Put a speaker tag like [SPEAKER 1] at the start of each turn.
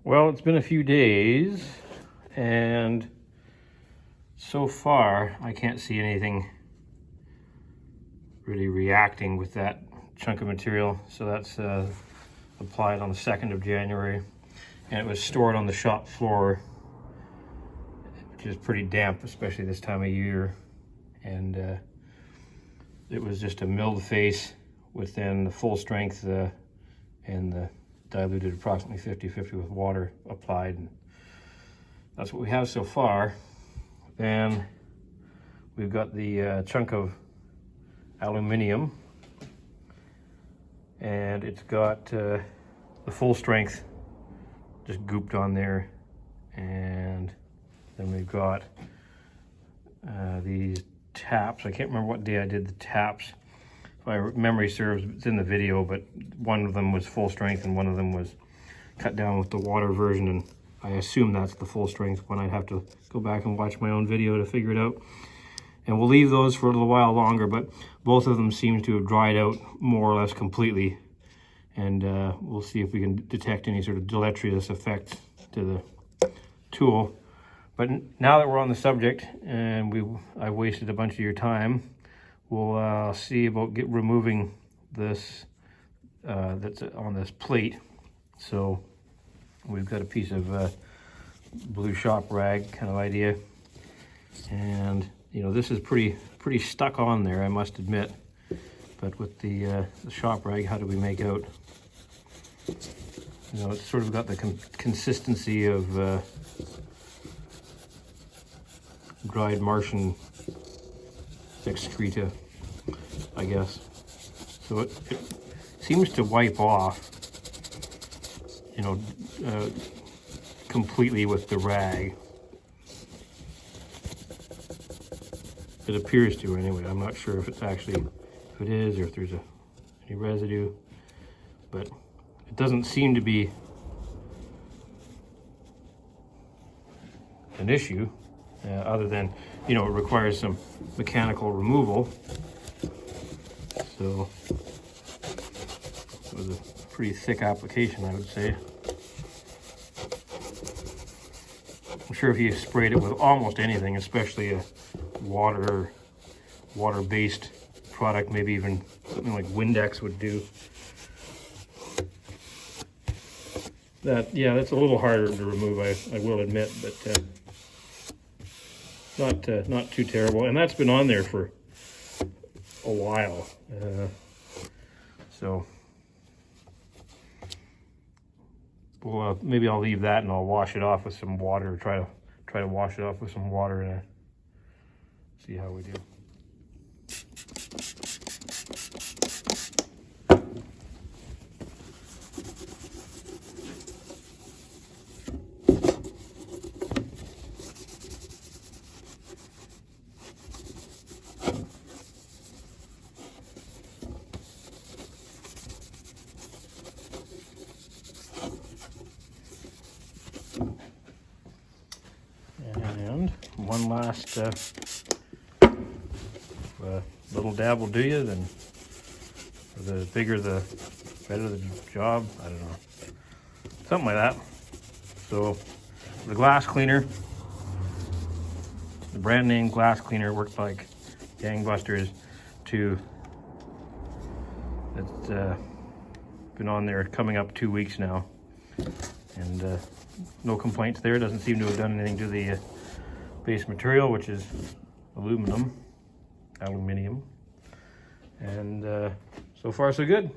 [SPEAKER 1] Well, it's been a few days, and so far I can't see anything really reacting with that chunk of material. So that's applied on the 2nd of January, and it was stored on the shop floor, which is pretty damp, especially this time of year. And it was just a milled face within the full strength and the diluted approximately 50-50 with water applied, and that's what we have so far. Then we've got the chunk of aluminum, and it's got the full strength just gooped on there. And then we've got these taps. I can't remember what day I did the taps. If my memory serves, it's in the video, but one of them was full strength and one of them was cut down with the water version, and I assume that's the full strength one. I'd have to go back and watch my own video to figure it out. And we'll leave those for a little while longer, but both of them seem to have dried out more or less completely. And we'll see if we can detect any sort of deleterious effect to the tool. But now that we're on the subject, and I wasted a bunch of your time, we'll see about removing this that's on this plate. So we've got a piece of blue shop rag kind of idea, and you know, this is pretty stuck on there, I must admit. But with the shop rag, how do we make out? You know, it's sort of got the consistency of dried Martian excreta, I guess. So it seems to wipe off, you know, completely with the rag. It appears to, anyway. I'm not sure if it's actually, if it is, or if there's any residue, but it doesn't seem to be an issue, other than, you know, it requires some mechanical removal. So it was a pretty thick application, I would say. I'm sure if you sprayed it with almost anything, especially a water-based product, maybe even something like Windex would do. That's a little harder to remove, I will admit, but not too terrible. And that's been on there for a while, so well, maybe I'll leave that and I'll wash it off with some water. Try to wash it off with some water and see how we do. And one last little dab will do you. Then the bigger the better the job. I don't know, something like that. So the glass cleaner, the brand name glass cleaner, worked like gangbusters too. It's been on there coming up 2 weeks now, and no complaints there. It doesn't seem to have done anything to the base material, which is aluminum, and so far so good.